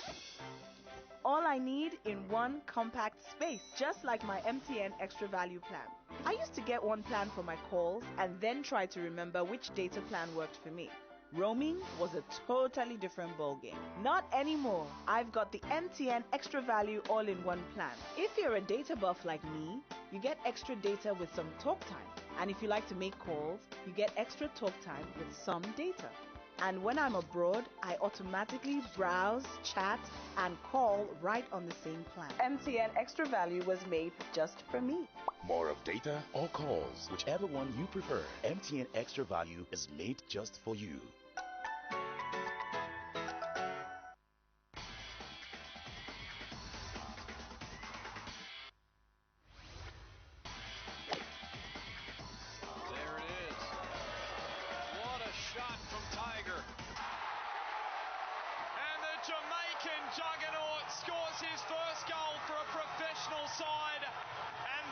[SPEAKER 5] All I need in one compact space, just like my MTN Extra Value plan. I used to get one plan for my calls and then try to remember which data plan worked for me. Roaming was a totally different ballgame. Not anymore. I've got the MTN Extra Value all-in-one plan. If you're a data buff like me, you get extra data with some talk time. And if you like to make calls, you get extra talk time with some data. And when I'm abroad, I automatically browse, chat, and call right on the same plan. MTN Extra Value was made just for me.
[SPEAKER 16] More of data or calls, whichever one you prefer. MTN Extra Value is made just for you.
[SPEAKER 17] Jamaican juggernaut scores his first goal for a professional side. And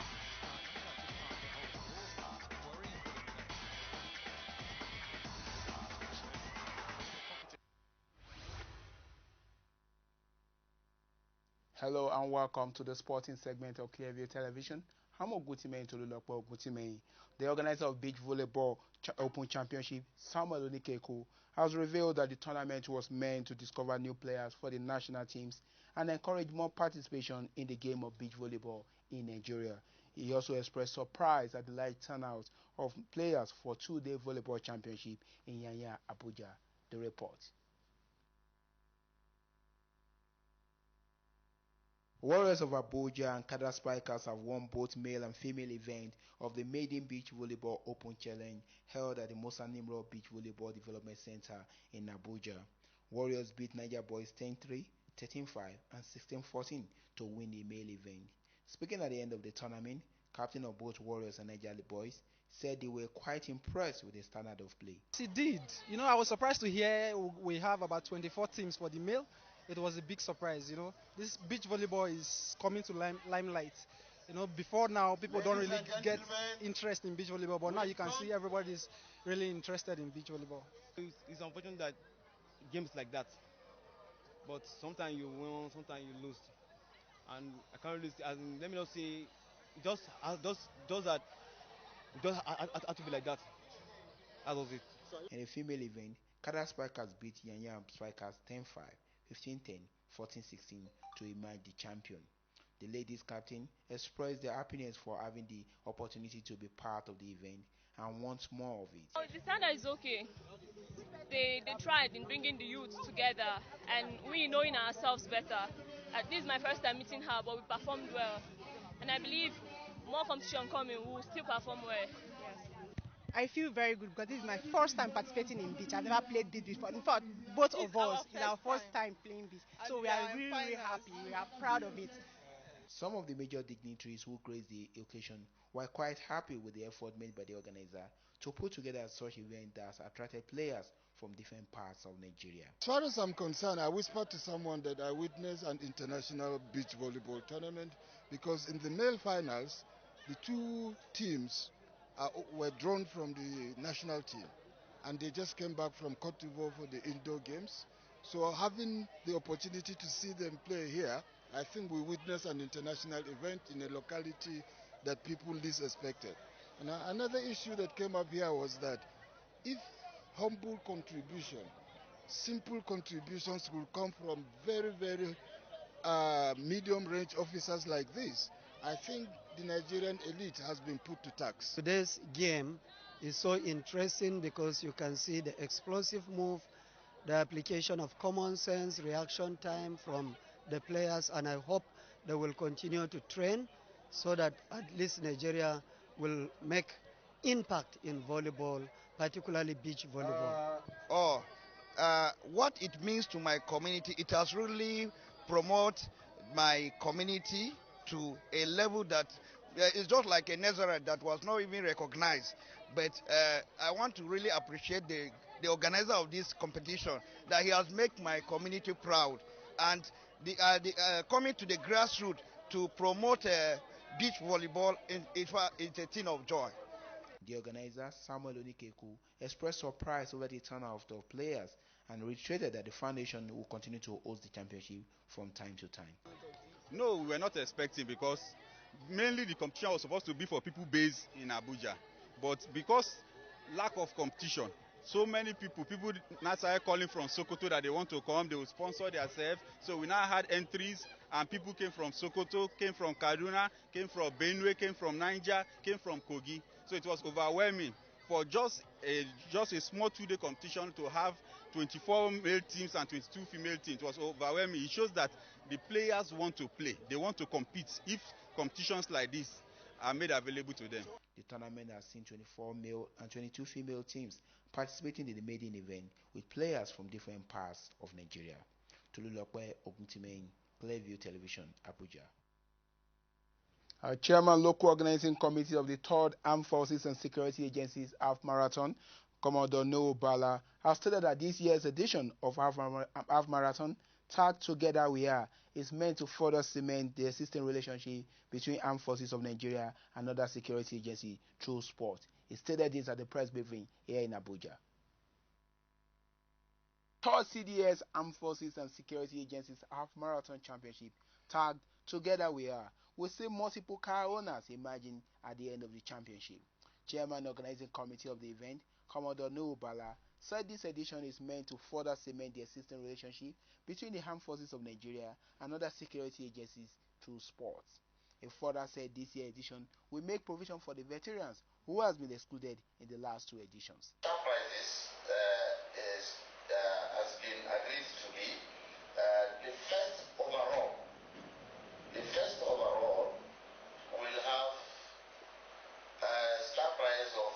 [SPEAKER 18] hello and welcome to the sporting segment of Clearview Television. I'm Ogutimehin Tolulopo Ogutimehin. The organizer of Beach Volleyball Open Championship, Samuel Onikeku, has revealed that the tournament was meant to discover new players for the national teams and encourage more participation in the game of beach volleyball in Nigeria. He also expressed surprise at the large turnout of players for 2-day volleyball championship in Yanya, Abuja. The report. Warriors of Abuja and Kada Spikers have won both male and female events of the Maiden Beach Volleyball Open Challenge held at the Musa Nimro Beach Volleyball Development Center in Abuja. Warriors beat Niger Boys 10-3, 13-5, and 16-14 to win the male event. Speaking at the end of the tournament, captain of both Warriors and Niger Boys said they were quite impressed with the standard of play.
[SPEAKER 19] It did. I was surprised to hear we have about 24 teams for the male. It was a big surprise. This beach volleyball is coming to limelight. Before now, people don't really get interest in beach volleyball, but now you can see everybody's really interested in beach volleyball.
[SPEAKER 20] It's unfortunate that games like that but sometimes you win, sometimes you lose, and I can't really. Let me not say, just that, just had to be like that. That was it.
[SPEAKER 18] In a female event, Kada Spikers beat Yanyam Spikers 10-5, 15-10, 14-16 to emerge the champion. The ladies' captain expressed their happiness for having the opportunity to be part of the event and wants more of it.
[SPEAKER 21] The standard is okay. They tried in bringing the youth together and we knowing ourselves better. This is my first time meeting her, but we performed well. And I believe more competition coming, we will still perform well.
[SPEAKER 22] I feel very good because this is my first time participating in beach. I've never played beach before. In fact, both of us, it's our first time playing beach. So we are really, really happy. We are proud of it.
[SPEAKER 18] Some of the major dignitaries who graced the occasion were quite happy with the effort made by the organizer to put together such an event that has attracted players from different parts of Nigeria.
[SPEAKER 23] As far as I'm concerned, I whispered to someone that I witnessed an international beach volleyball tournament because in the male finals, the two teams were drawn from the national team and they just came back from Cote d'Ivoire for the indoor games. So having the opportunity to see them play here, I think we witnessed an international event in a locality that people least expected. And another issue that came up here was that if humble contribution, simple contributions will come from very, very medium-range officers like this, I think the Nigerian elite has been put to tax.
[SPEAKER 24] Today's game is so interesting because you can see the explosive move, the application of common sense, reaction time from the players, and I hope they will continue to train so that at least Nigeria will make impact in volleyball, particularly beach volleyball.
[SPEAKER 25] What it means to my community, it has really promoted my community to a level that is just like a Nazareth that was not even recognized. But I want to really appreciate the organizer of this competition, that he has made my community proud, and coming to the grassroots to promote beach volleyball is a thing of joy.
[SPEAKER 18] The organizer, Samuel Onikeku, expressed surprise over the turnout of players and reiterated that the foundation will continue to host the championship from time to time.
[SPEAKER 20] No, we were not expecting because mainly the competition was supposed to be for people based in Abuja. But because lack of competition, so many people now started calling from Sokoto that they want to come, they will sponsor themselves. So we now had entries and people came from Sokoto, came from Kaduna, came from Benue, came from Niger, came from Kogi. So it was overwhelming for just a small 2-day competition to have 24 male teams and 22 female teams. It was overwhelming. It shows that the players want to play. They want to compete if competitions like this are made available to them.
[SPEAKER 18] The tournament has seen 24 male and 22 female teams participating in the maiden event with players from different parts of Nigeria. Tululokwe Oguntimehin, Clearview Television, Abuja. Our chairman, local organizing committee of the 3rd Armed Forces and Security Agencies Half Marathon, Commodore Noah Bala, has stated that this year's edition of Half Marathon, tagged Together We Are, is meant to further cement the existing relationship between Armed Forces of Nigeria and other security agencies through sport. He stated this at the press briefing here in Abuja. 3rd CDS Armed Forces and Security Agencies Half Marathon Championship, tagged Together We Are, will see multiple car owners emerging at the end of the championship. Chairman Organizing Committee of the event, Commodore Noah Bala, said this edition is meant to further cement the existing relationship between the Armed Forces of Nigeria and other security agencies through sports. He further said this year's edition will make provision for the veterans who has been excluded in the last 2 editions.
[SPEAKER 26] Prizes has been agreed to be the first overall will have star prize of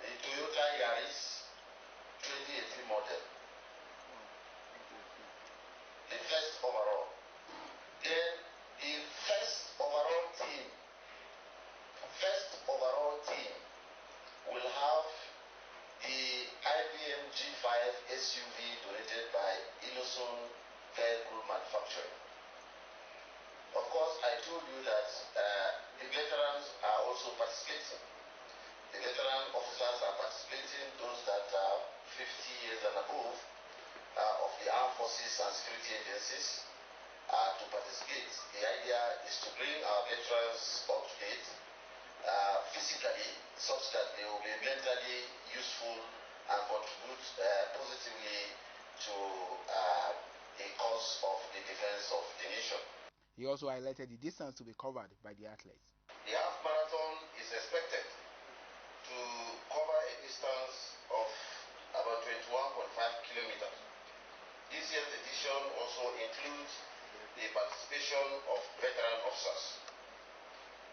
[SPEAKER 26] the Toyota Yaris 2018 model. The first overall. Then the first overall team will have the IBM G5 SUV donated by Innocent Vehicle Manufacturing. Of course, I told you that the veterans are also participating. The veteran officers are participating, those that are 50 years and above of the armed armed forces and security agencies to participate. The idea is to bring our veterans up to date physically, such that they will be mentally useful and contribute positively to the cause of the defense of the nation.
[SPEAKER 18] He also highlighted the distance to be covered by the athletes.
[SPEAKER 26] The half marathon is expected to cover a distance of about 21.5 kilometers. This year's edition also includes the participation of veteran officers.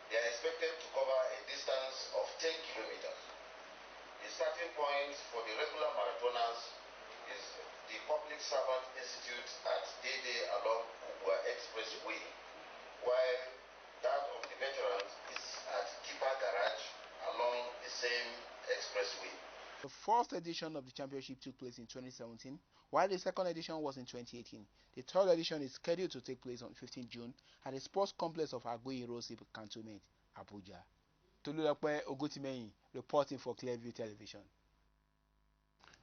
[SPEAKER 26] They are expected to cover a distance of 10 kilometers. The starting point for the regular marathoners is the Public Servant Institute at Dede along Kubwa Expressway, while that of the veterans is at Kipa Garage along the same expressway.
[SPEAKER 18] The first edition of the championship took place in 2017, while the second edition was in 2018. The third edition is scheduled to take place on 15 June at the sports complex of Agui Rosi Cantonment, Abuja. Tolulokpe Ogutimeyin reporting for Clearview Television.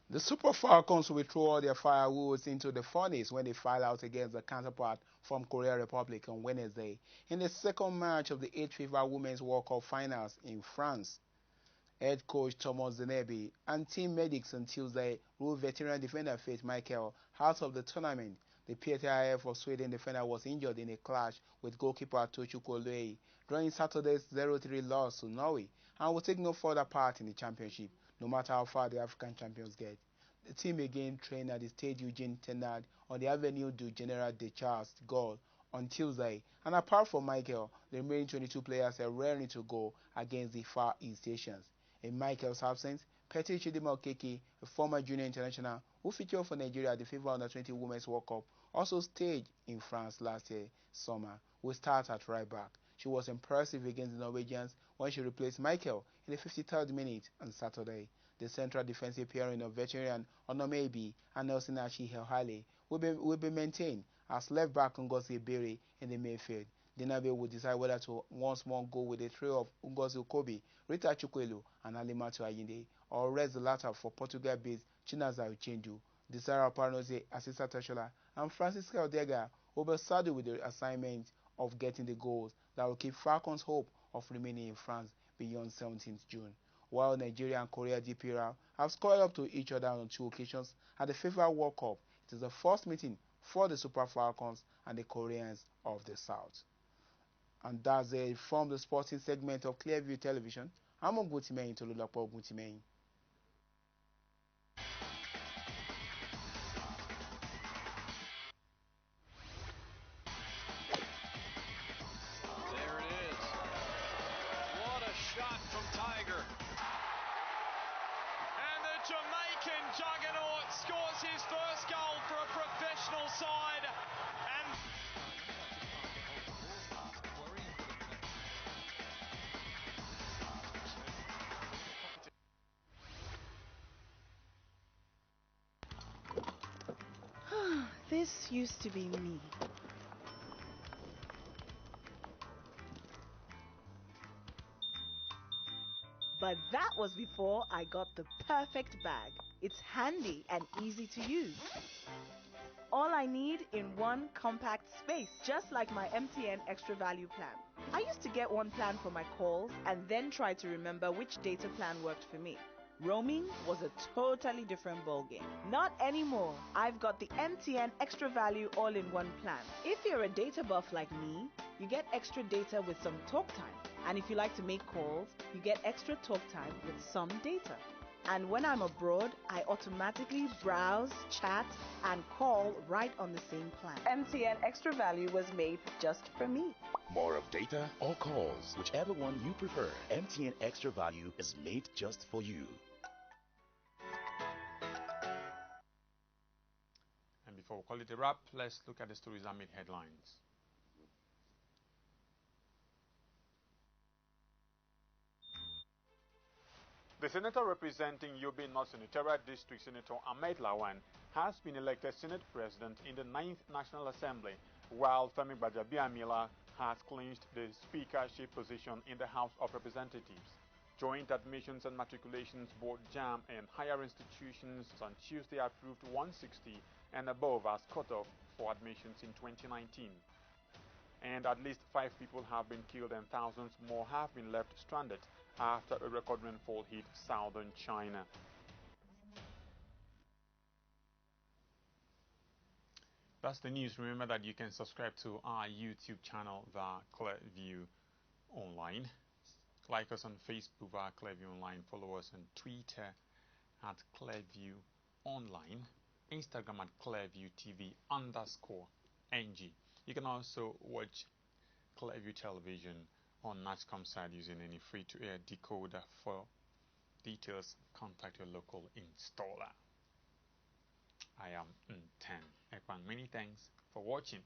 [SPEAKER 18] The Super Falcons will throw all their fireworks into the furnace when they file out against the counterpart from Korea Republic on Wednesday in the second match of the 8th FIFA Women's World Cup Finals in France. Head coach Thomas Zenebi and team medics on Tuesday ruled veteran defender Faith Michael out of the tournament. The PTIF of Sweden defender was injured in a clash with goalkeeper Tochukwu Olei during Saturday's 0-3 loss to Norway and will take no further part in the championship, no matter how far the African champions get. The team again trained at the Stade Eugene Tenard on the Avenue du General de Charles de Gaulle on Tuesday, and apart from Michael, the remaining 22 players are raring to go against the Far East Asians. In Michael's absence, Petty Chidima Okeke, a former junior international who featured for Nigeria at the FIFA Under-20 Women's World Cup, also stayed in France last year summer, will start at right back. She was impressive against the Norwegians when she replaced Michael in the 53rd minute on Saturday. The central defensive pairing of veteran Onomebi and Nelson Ashi Helhale will be maintained as left back Ngozi Ebere in the midfield. Dinabe will decide whether to once more go with a trio of Ngozi Okobi, Rita Chukwelu, and Alimatu Ayinde, or rest the latter for Portugal-based Chinaza Uchendu. Desira Parnoze, Asisa Tashola, and Francisca Odega will be saddled with the assignment of getting the goals that will keep Falcons' hope of remaining in France beyond 17th June. While Nigeria and Korea DPR have scored up to each other on 2 occasions at the FIFA World Cup, it is the first meeting for the Super Falcons and the Koreans of the South. And that's it from the sporting segment of Clearview Television. I'm Ogutimeyin Tolulapo Ogutimeyin.
[SPEAKER 17] There it is. What a shot from Tiger. And the Jamaican juggernaut scores his first goal for a professional side. And
[SPEAKER 5] This used to be me. But that was before I got the perfect bag. It's handy and easy to use. All I need in one compact space, just like my MTN Extra Value plan. I used to get one plan for my calls and then try to remember which data plan worked for me. Roaming was a totally different ballgame. Not anymore. I've got the MTN Extra Value all-in-one plan. If you're a data buff like me, you get extra data with some talk time. And if you like to make calls, you get extra talk time with some data. And when I'm abroad, I automatically browse, chat, and call right on the same plan. MTN Extra Value was made just for me.
[SPEAKER 16] More of data or calls, whichever one you prefer. MTN Extra Value is made just for you.
[SPEAKER 1] And before we call it a wrap, let's look at the stories that made headlines. The senator representing Yobe North Senatorial District, Senator Ahmed Lawan, has been elected Senate President in the 9th National Assembly, while Femi Gbajabiamila has clinched the speakership position in the House of Representatives. Joint Admissions and Matriculations Board JAM and higher institutions on Tuesday approved 160 and above as cutoff for admissions in 2019. And at least 5 people have been killed and thousands more have been left stranded after a record rainfall hit southern China. That's the news. Remember that you can subscribe to our YouTube channel, The Clearview Online. Like us on Facebook, via Clearview Online. Follow us on Twitter at Clearview Online. Instagram at Clearview TV_NG. You can also watch Clearview Television on Natcom side using any free-to-air decoder. For details, contact your local installer. I am Nten Ekwan. Many thanks for watching.